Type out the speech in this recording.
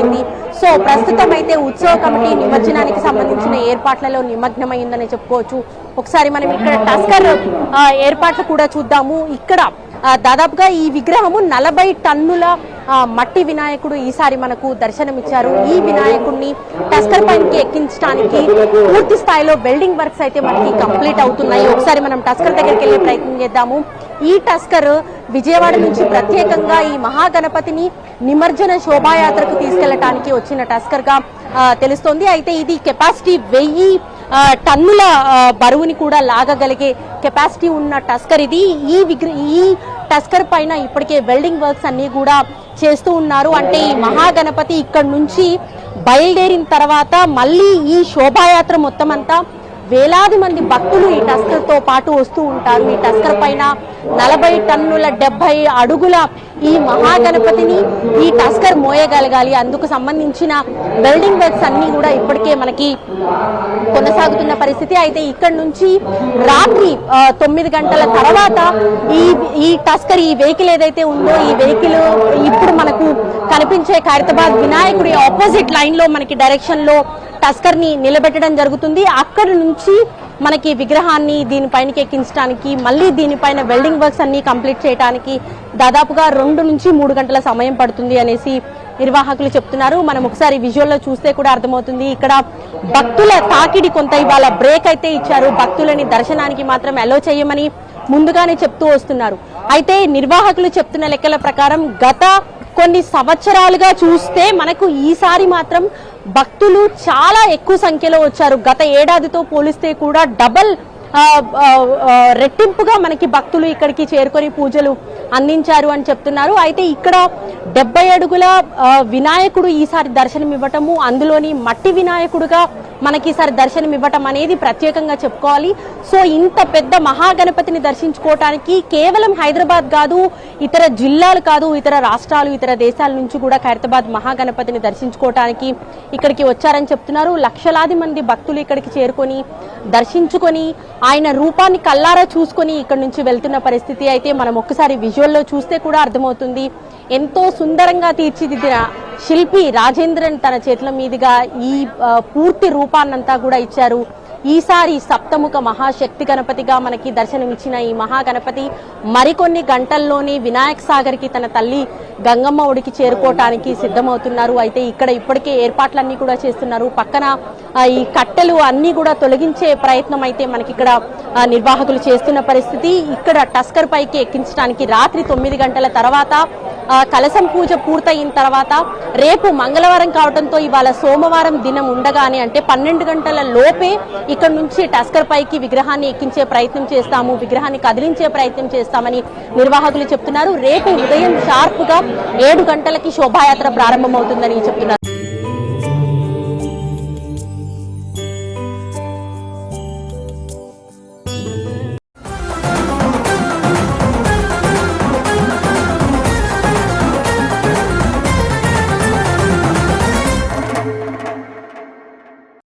జరిగింది. సో ప్రస్తుతం అయితే ఉత్సవ కమిటీ నిమజ్జనానికి సంబంధించిన ఏర్పాట్లలో నిమగ్నమైందని చెప్పుకోవచ్చు. ఒకసారి మనం ఇక్కడ టస్కర్ ఏర్పాట్లు కూడా చూద్దాము. ఇక్కడ దాదాపుగా ఈ విగ్రహము 40 టన్నుల మట్టి వినాయకుడు ఈసారి మనకు దర్శనమిచ్చారు. ఈ వినాయకుడిని టస్కర్ పైనకి ఎక్కించడానికి పూర్తి స్థాయిలో వెల్డింగ్ వర్క్స్ అయితే మనకి కంప్లీట్ అవుతున్నాయి. ఒకసారి మనం టస్కర్ దగ్గరికి వెళ్ళే ప్రయత్నం చేద్దాము. ఈ టస్కర్ విజయవాడ నుంచి ప్రత్యేకంగా ఈ మహాగణపతిని నిమజ్జన శోభాయాత్రకు తీసుకెళ్లడానికి వచ్చిన టస్కర్ గా తెలుస్తోంది. అయితే ఇది కెపాసిటీ 1000 టన్నుల బరువుని కూడా లాగగలిగే కెపాసిటీ ఉన్న టస్కర్ ఇది. ఈ టస్కర్ పైన ఇప్పటికే వెల్డింగ్ వర్క్స్ అన్ని కూడా చేస్తూ ఉన్నారు. అంటే ఈ మహాగణపతి ఇక్కడ నుంచి బయలుదేరిన తర్వాత మళ్ళీ ఈ శోభాయాత్ర మొత్తం అంతా వేలాది మంది భక్తులు ఈ టస్కర్ తో పాటు వస్తూ ఉంటారు. ఈ టస్కర్ పైన 40 టన్నుల 70 అడుగుల ఈ మహాగణపతిని ఈ టస్కర్ మోయగలగాలి. అందుకు సంబంధించిన వెల్డింగ్ వర్క్స్ అన్ని కూడా ఇప్పటికే మనకి కొనసాగుతున్న పరిస్థితి. అయితే ఇక్కడ నుంచి రాత్రి 9 గంటల తర్వాత ఈ టస్కర్ ఈ వెహికల్ ఏదైతే ఉందో ఈ వెహికల్ ఇప్పుడు మనకు కనిపించే ఖైరతాబాద్ వినాయకుడి ఆపోజిట్ లైన్ లో మనకి డైరెక్షన్ లో టస్కర్ ని నిలబెట్టడం జరుగుతుంది. అక్కడి నుంచి మనకి విగ్రహాన్ని దీనిపైనకి ఎక్కించడానికి మళ్ళీ దీనిపైన వెల్డింగ్ వర్క్స్ అన్ని కంప్లీట్ చేయడానికి దాదాపుగా 2 నుంచి 3 గంటల సమయం పడుతుంది అనేసి నిర్వాహకులు చెప్తున్నారు. మనం ఒకసారి విజువల్ లో చూస్తే కూడా అర్థమవుతుంది. ఇక్కడ భక్తుల తాకిడి కొంత ఇవాళ బ్రేక్ అయితే ఇచ్చారు. భక్తులని దర్శనానికి మాత్రం అలో చేయమని ముందుగానే చెప్తూ వస్తున్నారు. అయితే నిర్వాహకులు చెప్తున్న లెక్కల ప్రకారం గత కొన్ని సంవత్సరాలుగా చూస్తే మనకు ఈసారి మాత్రం భక్తులు చాలా ఎక్కువ సంఖ్యలో వచ్చారు. గత ఏడాదితో పోలిస్తే కూడా డబల్ రెట్టింపుగా మనకి భక్తులు ఇక్కడికి చేరుకొని పూజలు అందించారు అని చెప్తున్నారు. అయితే ఇక్కడ 70 అడుగుల వినాయకుడు ఈసారి దర్శనం ఇవ్వటము, అందులోని మట్టి వినాయకుడుగా మనకి ఈసారి దర్శనం ఇవ్వటం అనేది ప్రత్యేకంగా చెప్పుకోవాలి. సో ఇంత పెద్ద మహాగణపతిని దర్శించుకోవటానికి కేవలం హైదరాబాద్ కాదు, ఇతర జిల్లాలు కాదు, ఇతర రాష్ట్రాలు, ఇతర దేశాల నుంచి కూడా ఖైరతాబాద్ మహాగణపతిని దర్శించుకోవటానికి ఇక్కడికి వచ్చారని చెప్తున్నారు. లక్షలాది మంది భక్తులు ఇక్కడికి చేరుకొని దర్శించుకొని ఆయన రూపాన్ని కల్లారా చూసుకొని ఇక్కడ నుంచి వెళ్తున్న పరిస్థితి అయితే మనం ఒక్కసారి విజువల్లో చూస్తే కూడా అర్థమవుతుంది. ఎంతో సుందరంగా తీర్చిదిద్దిన శిల్పి రాజేంద్రన్ తన చేతుల మీదుగా ఈ పూర్తి రూపాన్నంతా కూడా ఇచ్చారు. ఈసారి సప్తముఖ మహాశక్తి గణపతిగా మనకి దర్శనమిచ్చిన ఈ మహాగణపతి మరికొన్ని గంటల్లోనే వినాయక్ సాగర్ కి తన తల్లి గంగమ్మ ఒడికి చేరుకోవటానికి సిద్ధమవుతున్నారు. అయితే ఇక్కడ ఇప్పటికే ఏర్పాట్లన్నీ కూడా చేస్తున్నారు. పక్కన ఈ కట్టెలు అన్ని కూడా తొలగించే ప్రయత్నం అయితే మనకి ఇక్కడ నిర్వాహకులు చేస్తున్న పరిస్థితి. ఇక్కడ టస్కర్ పైకి ఎక్కించడానికి రాత్రి 9 గంటల తర్వాత కలశం పూజ పూర్తయిన తర్వాత రేపు మంగళవారం కావడంతో ఇవాళ సోమవారం దినం ఉండగానే అంటే 12 గంటల లోపే ఇక్కడ నుంచి టస్కర్ పైకి విగ్రహాన్ని ఎక్కించే ప్రయత్నం చేస్తాము, విగ్రహాన్ని కదిలించే ప్రయత్నం చేస్తామని నిర్వాహకులు చెప్తున్నారు. రేపు ఉదయం షార్ప్ గా 7 గంటలకి శోభాయాత్ర ప్రారంభమవుతుందని చెప్తున్నారు.